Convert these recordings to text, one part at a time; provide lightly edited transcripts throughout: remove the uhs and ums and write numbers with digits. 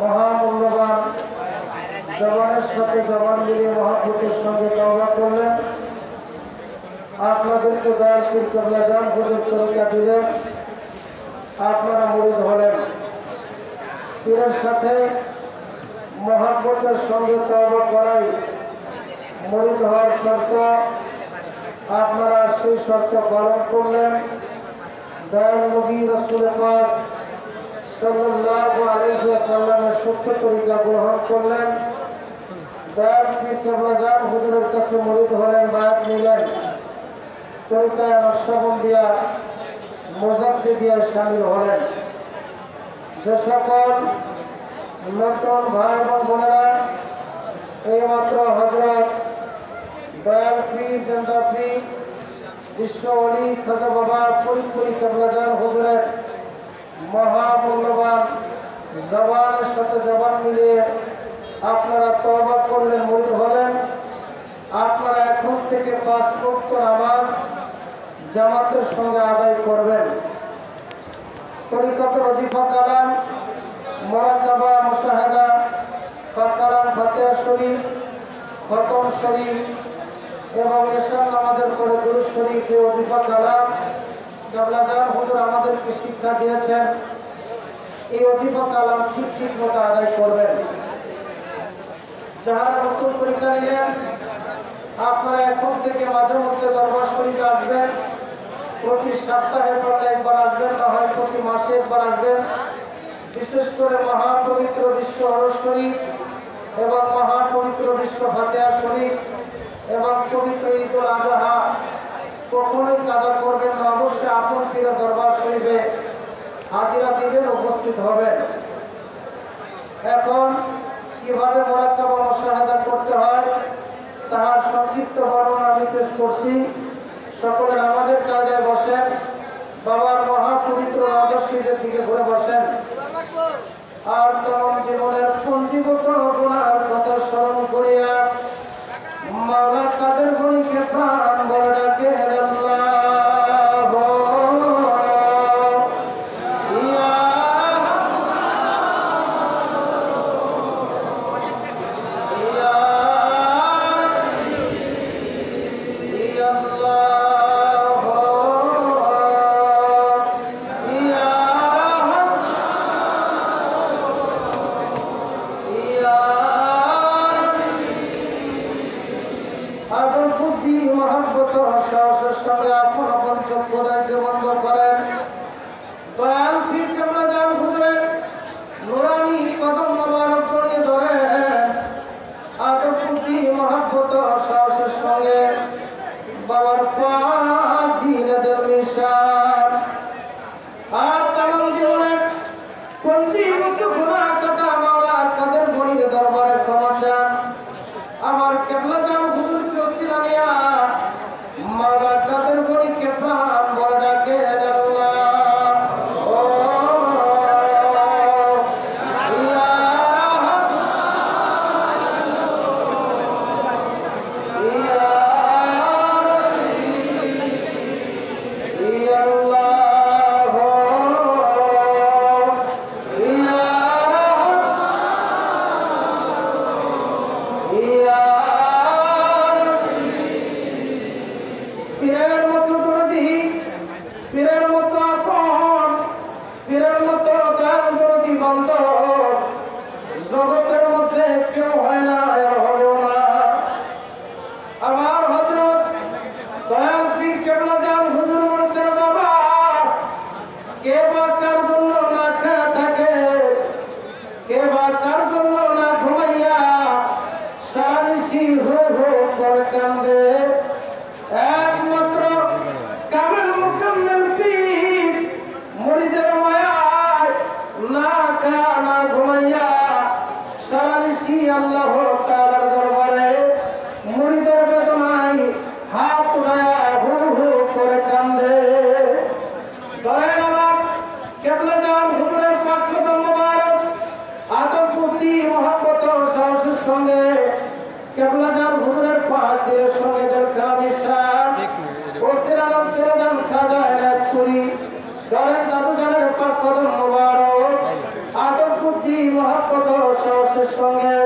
মহামূল্যবান জবানের সাথে জবান মিলিয়ে মহাপুরুষের সঙ্গে তওবা করলেন। আপনাদেরকে দয়াল পীর কেবলা জান হুজুর তরিকা দিলেন, আপনারা মুরিদ হলেন। পীরের সাথে মহাব্বতের সঙ্গে তওবা করাই মুরিদ হওয়ার শর্ত। আপনারা সেই শর্ত পালন করলেন। দয়াল নবী রাসূল পাক সাল্লাল্লাহু আলাইহি ওয়াসাল্লামের সত্য তরিকা গ্রহণ করলেন। দয়াল পীর কেবলা জান হুজুরের কাছে মুরিদ হলেন, বায়াত নিলেন। তরিকায় নকশবন্দিয়া মুজাদ্দিদিয়া শামিল হলেন। যে সকল নতুন ভাই এবং বোনেরা এইমাত্র হযরত দয়াল পীর জিন্দা পীর বিশ্ব ওলি খাজা বাবা ফরিদপুরি কেবলা জান হুজুরের মহামূল্যবান জবানের সাথে জবান মিলিয়ে আপনারা তওবা করলেন, মুরিদ হলেন। আপনারা এখন থেকে 5 ওয়াক্ত নামাজ জামাতের সঙ্গে আদায় করবেন। তরিকাতুল ওজিফা কালাম, মুরাকাবা, মুশাহাদা, কালাম, ফাতিহা শরীফ, খতম শরীফ এবং এশার নামাজের পরে দুরূদ শরীফ, ওজিফা কালাম কেবলা জান হুজুর আমাদেরকে শিক্ষা দিয়েছেন। এই ওজিফা কালাম ঠিক মতো আদায় করবেন। যারা নতুন তরিকা নিলেন আপনারা এখন থেকে মাঝে মধ্যে দরবার শরীফে আসবেন। প্রতি সপ্তাহে পারলে একবার আসবেন, না হয় প্রতি মাসে একবার আসবেন। বিশেষ করে মহাপবিত্র বিশ্ব হরস শরীফ এবং মহাপবিত্র বিশ্ব ফাতিহা শরীফ এবং পবিত্র ঈদুল আজহা কখনোই কাজা করবেন না। অবশ্যই আপন পীর দরবার শরীফে হাজিরা দিবেন, উপস্থিত হবেন। এখন কিভাবে মুরাকাবা মুশাহাদা করতে হয় তাহার সংক্ষিপ্ত বর্ণনা আমি পেশ করছি। সকলে নামাজের কায়দায় বসেন, বাবার মহাপবিত্র রাজস্বীদের দিকে ঘুরে বসেন। আর তখন জীবনের পঞ্জীভূত গুনার কথা স্মরণ করিয়া মাওলা কাদের গণিকে প্রাণ বলে ডাকে বাবার পাক দিনের নিশান। আর তামাম জীবনে পঞ্জীভূত গুনাহ কথা মাওলা কাদের গণির দরবারে ক্ষমা চান। আমার কেবলা জান হুজুরকে ওসিলা নিয়া মাওলা কাদের গণিকে প্রাণ ভরে ডাকে জগতের মধ্যে কেউ হয় না, আর হবেও না। আমার হযরত দয়াল পীর কেবলা জান হুজুর বলতেন, বাবা কে বা কার জন্য না খেয়ে থাকে, কে বা কার জন্য না ঘুমাইয়া সারানিশি হো হো করে কান্দে, একমাত্র কামেল মুকাম্মেল পীর মুরিদের মায়ায় না খায়া না ঘুমাইয়া সারানিশি আল্লাহ তাআলার দরবারে মুরিদের বেদনায় হাত উঠায়া হু হু করে কান্দে। দয়াল আমার কেবলা জান হুজুরের পাক কদম মোবারক আদব প্রতি মহব্বত ও সাহসের সঙ্গে কেবলা জান হুজুরের পাক দিলের সঙ্গে দেখা নিশান ওসিলা নাম চলে যান খাজা এনায়েত করি। দয়াল দাদু জানের পাক কদম মোবারক আদব প্রতি বুদ্ধি মহব্বত ও সাহসের সঙ্গে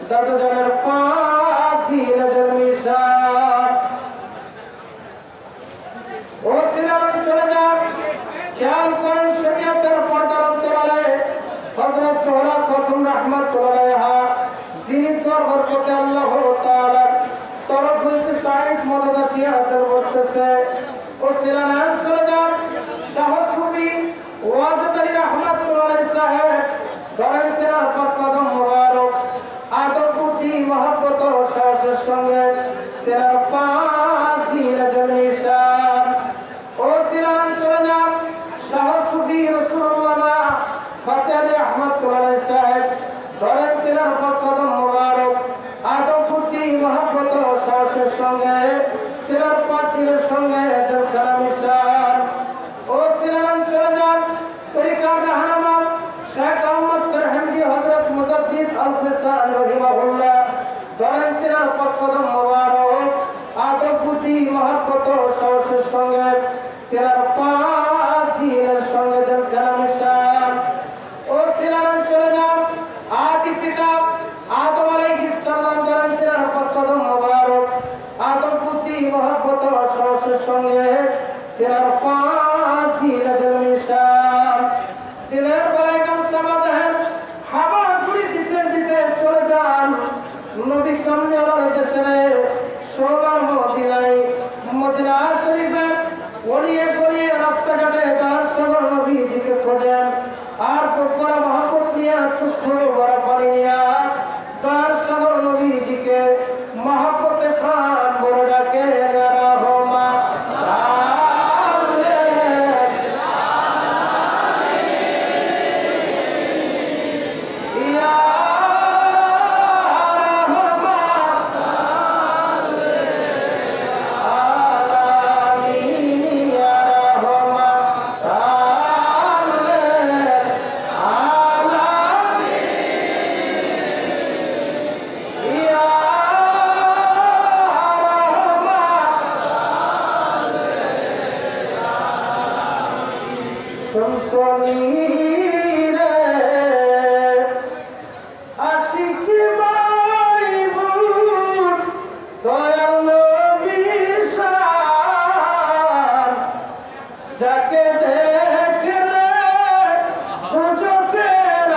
দাদু জানের পাক দিলের মিশান ও সিলাম চলে যান। খেয়াল করেন শরীয়তের পর্দার অন্তরালে হযরত জোহরা খাতুন রাহমাতুল্লাহ আলাইহা যিনি বরকতে আল্লাহ তাআলা তরফ হইতে তারিখ মদদাসিয়াতের বলতেছে ও সিলাম চলে যান। সাহসী ওয়াজেদ আলী রাহমাতুল্লাহ আলাইহি সাহেব ধরেন তেনার কদম মোবারক আদব বুদ্ধি মহব্বত ও সাহসের সঙ্গে তেনার পাক দিলের নিশান ও সিলাম চলে যান। সাহসী রাসূলুল্লাহ ফাতেহ আলী রাহমাতুল্লাহ আলাইহি সাহেব ধরেন তেনার কদম মোবারক আদব বুদ্ধি মহব্বত ও সাহসের সঙ্গে তেনার পাক দিলের সঙ্গে দিলখানা নিশান ও সিলাম চলে যান। তরিকার রাহনামা শেখ আহমদ সরহমদি হযরত মুজাদ্দিদ আল ফিসান রাহিমাহুল্লাহ ধরেন তেনার কদম মোবারক আদব বুদ্ধি মহব্বত ও সাহসের সঙ্গে তেনার পাক দিলের সঙ্গে দিলখানা নিশান ও সিলাম চলে যান। আদি পিতা আদম আলাইহিস সালাম ধরেন তেনার কদম মোবারক আদব বুদ্ধি মহব্বত ও সাহসের সঙ্গে তেনার পাক দিলের নিশান দিলের গলায় গামছা বাঁধেন হাওয়া ঘুরি দিতে দিতে চলে যান নবী কামলিওয়ালার দেশে সোনার মদিনায় মদিনা শরীফে গলিয়ে গলিয়ে রাস্তাঘাটে তার সবার নবীজিকে খোঁজেন আর করা মহব্বত নিয়ে চক্ষু ভরা পানি নিয়ে তার সবার নবীজিকে মহব্বতে প্রাণ ভরে ডাকে রহমা যাকে দেখলে চোখের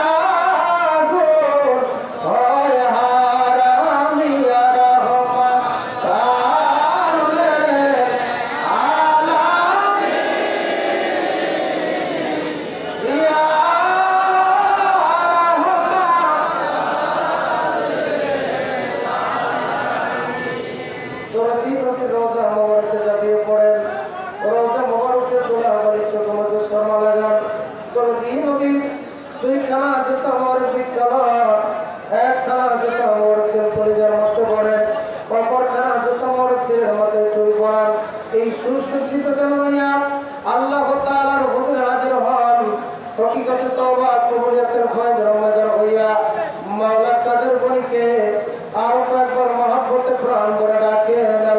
আগুন হয় হারামি রহমান তাহলে আলামি ইয়া রহমান রোজা মোবারকে ঝাঁপিয়ে পড়েন রোজা মোবারকের দোলা বলে ছোট মতো শর্মা লাগান জলদি নবী দুইখানা জুতা মোবারকের কালার একখানা জুতা মোবারকের পরিজার মধ্যে পড়েন অপরখানা জুতা মোবারকের মাথায় চুল পড়ান এই সুসজ্জিত জানাইয়া আল্লাহ তাআলার হুজুরে হাজির হন হকিকতে তওবা কবুলিয়াতের ভয় রমজান হইয়া মাওলা কাদের গনিকে আরো একবার মহব্বতে প্রাণ ভরে ডাকে আল্লাহ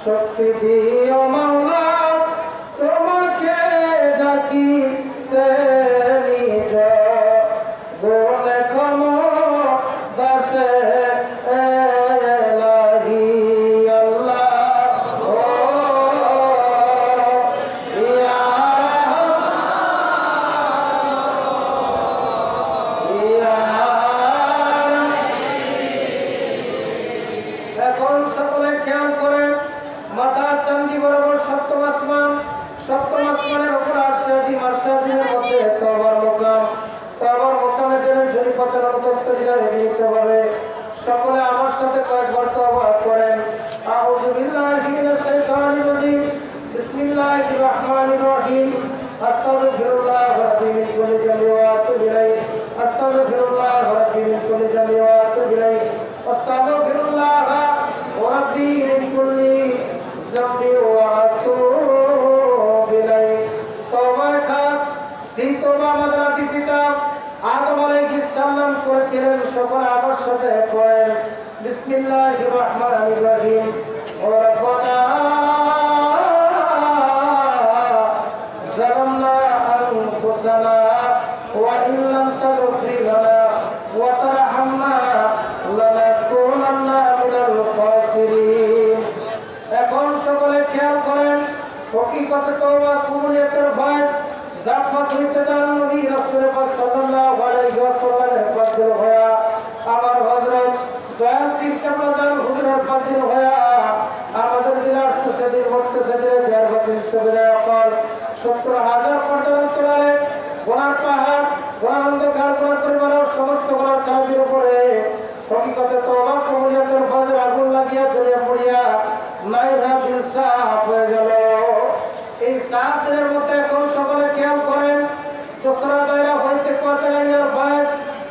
শক্তি দিও মাওলা তোমাকে ডাকিতে নিজ বলে ক্ষমতাসে এলাহি আল্লাহ ও ইয়া ইয়া এখন সকলে খেয়াল করেন মাথা চান্দি বরাবর সপ্তম আসমানের উপর আরশে-আজিমের মধ্যে তওবার মোকামের জন্য ঝুলি পাতার অন্তর্গত দিতে হবে সকলে আমার সাথে কয়েকবার তওবা করেন। আউযু বিল্লাহি মিনাশ শাইতানির রাজীম। বিসমিল্লাহির রহমানির রহিম। আস্তাগফিরুল্লাহ রাব্বি মিন কুল্লি যামবি ওয়া আতুবু ইলাইহি। আস্তাগফিরুল্লাহ রাব্বি মিন কুল্লি যামবি ওয়া আতুবু ইলাইহি। আস্তাগফিরুল্লাহ রাব্বি মিন কুল্লি যামবি ওয়া আতুবু ইলাইহি। তওবা খাস সেই তওবা আমাদের আদি পিতা আদম আলাইহিস সালাম করেছিলেন। সকলে আমার সাথে পড়েন বিসমিল্লাহির রহমানির রহিম। ওয়া রাব্বানা যালামনা আনফুসানা ওয়া ইন লাম তাগফির লানা ওয়া তারহামনা লানাকুনান্না মিনাল খাসিরিন। এখন সকলে খেয়াল করেন হকিকতে তওবা কবুলিয়তের বয়স জাফর হইতে দেন নবী রাসূল পাক সাল্লাল্লাহু আলাইহি ওয়াসাল্লামের পাকল হয়া আমার হযরত দয়াল পীর কেবলা জান হুজুরের পাকল হয়া আমাদের দিলার সেদিন বলতে সেদিন জারবাতির সুবিধা অকল ৭০,০০০ পর্যন্ত চলে গোনার পাহাড় গোনার অন্ধকার গোনার পরিবার সমস্ত গোনার কাজের উপরে হকিকতে তওবা কবুলিয়তের ফজর আগুন লাগিয়া জ্বলিয়া পড়িয়া নাইরা দিল সাফ হয়ে গেল। এই ৭ দিনের মধ্যে এখন সকলে খেয়াল করেন দোসরা দায়রা হইতে পাতাইয়ার বয়স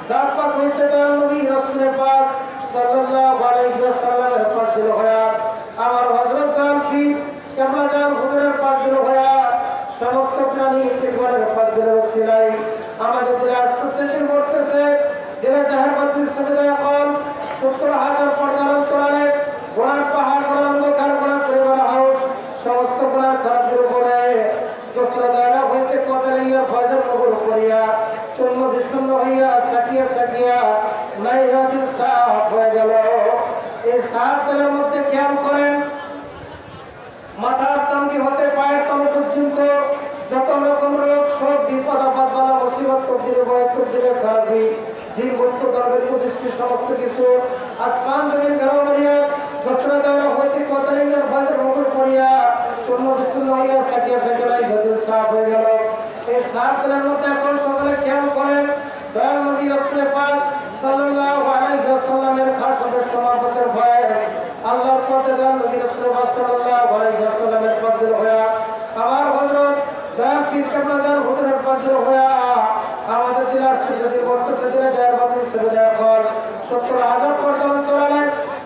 জাফর হইতে দেন নবী রাসূল পাক সাল্লাল্লাহু আলাইহি ওয়াসাল্লামের পাকল হয়া আমার হযরত দয়াল পীর কেবলা জান হুজুরের পাকল হয়া সমস্ত প্রাণী পরিবারের পাকল ওসিলাই আমাদের দিলে আসতেছে কি করতেছে দিলে জাহারবাতির সুবিধা এখন ৭০,০০০ পর্দার অন্তরালে গোনার পাহাড় গোনার অন্ধকার গোনার পরিবার হাউস সমস্ত গোনার খারাপের উপরে দোসরা দায়রা হইতে পাতাইয়া ফজর নগর করিয়া চূর্ণ বিচ্ছিন্ন হইয়া সাকিয়া সাকিয়া নাইরা দিল সাফ হয়ে গেল। এই ৭ দিনের মধ্যে খেয়াল করেন মাথার চান্দি হতে পায়ের তল পর্যন্ত যত রকম রোগ সব বিপদ আপদ বালা মুসিবত তকদিরে ভয় তকদিরে খারাপি জীব বস্তু দরবের প্রতিষ্ঠিত সমস্ত কিছু আসমান জমিন ঘেরাও করিয়া দোসরা দায়রা হইতে পাতাইয়া ফজর নগর করিয়া চূর্ণ বিচ্ছিন্ন হইয়া সাকিয়া সাকিয়া নাইরা দিল সাফ হয়ে গেল। এই ৭ দিনের মধ্যে এখন সকলে খেয়াল করেন দয়াল নবী রাসূল পাক সাল্লাল্লাহু আলাইহি ওয়াসাল্লামের খাস সমাপতের ভয় আল্লাহর পথে দয়াল নবী রাসূল পাক সাল্লাল্লাহু আলাইহি ওয়াসাল্লামের পাকল হয়া আমার হযরত দয়াল পীর কেবলা জান হুজুরের পাকল হয়া আমাদের দিলার কিছু বলতেছে দিলে জারবাতির সুবিধা এখন ৭০,০০০ পর্যন্ত চলে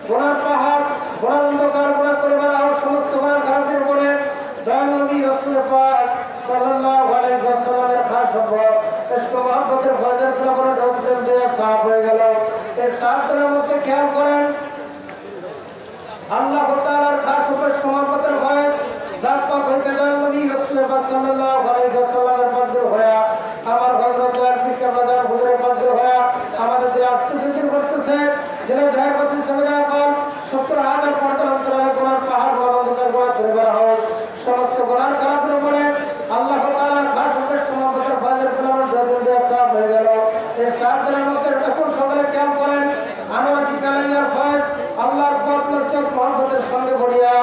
গোনার পাহাড় গোনার অন্ধকার গোনা পরিবার আর সমস্ত গোনার খারাপের উপরে দয়াল নবী রাসূল পাক সাল্লাল্লাহু আলাইহি ওয়াসাল্লামের খাস ইশক মহব্বতের ফজর ফলাফল ঢোকছেন দিয়া সাফ হয়ে গেল। এই ৭ দিনের মধ্যে খেয়াল করেন আল্লাহ তাআলার খাস ইশক মহব্বতের ভয় জাফর হইতে দয়াল নবী রাসূল পাক সাল্লাল্লাহু আলাইহি ওয়াসাল্লামের পাকল হয়া আমার হযরত দয়াল পীর কেবলা জান হুজুরের পাকল হয়া আমাদের দিলে আসতেছে কি করতেছে দিলে জাহারবাতির সুবিধা এখন ৭০,০০০ পর্দার অন্তরালে গোনার পাহাড় গোনার অন্ধকার গোনার পরিবার হাউস সমস্ত গোনার খারাপের উপরে আল্লাহ তাআলার খাস ইশক মহব্বতের ফজর ফলাফল জাদুল দিয়া সাফ হয়ে গেল। এই ৭ দিনের মধ্যে এখন সকলে খেয়াল করেন আমরা জিকালাইয়ার ফয়েজ আল্লাহর পথ লজ্জত মহব্বতের সঙ্গে পড়িয়া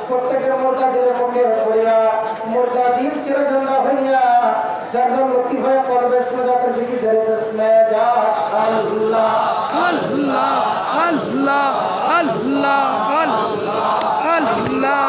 প্রত্যেকের মুর্দা দিলে মুখে পড়িয়া মুর্দা দিল চির জিন্দা হইয়া জান্নাত লতিফ হয়ে পরবেশ মজাতের দিকে জড়িত বিসমে যা আল্লাহ আল্লাহ আল্লাহ আল্লাহ আল্লাহ আল্লাহ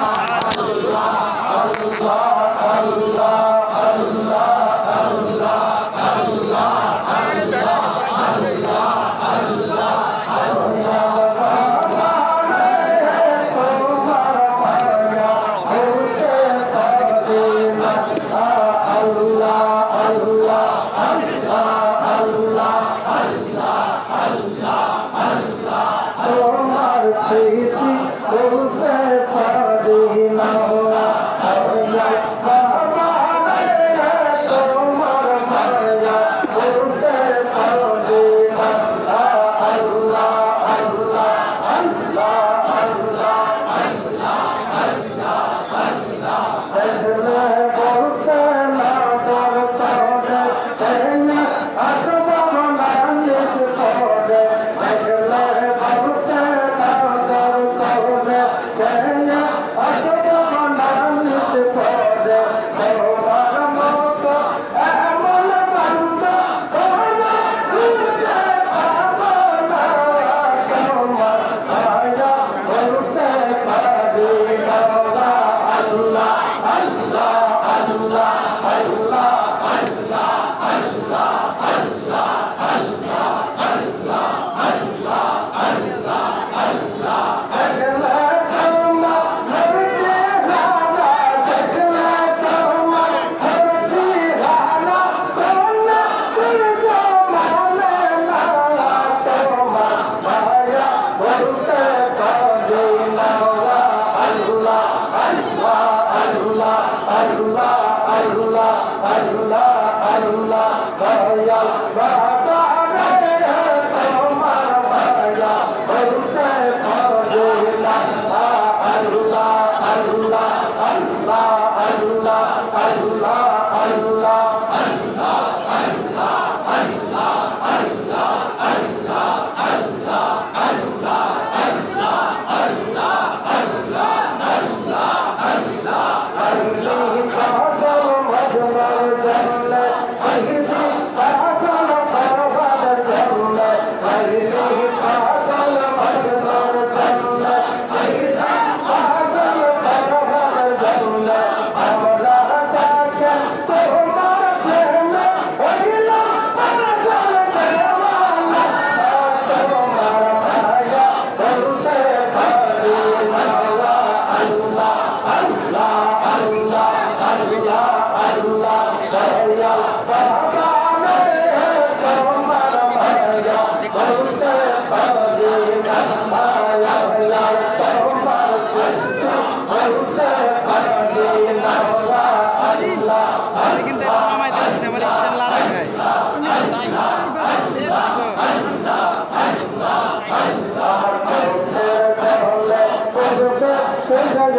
Allah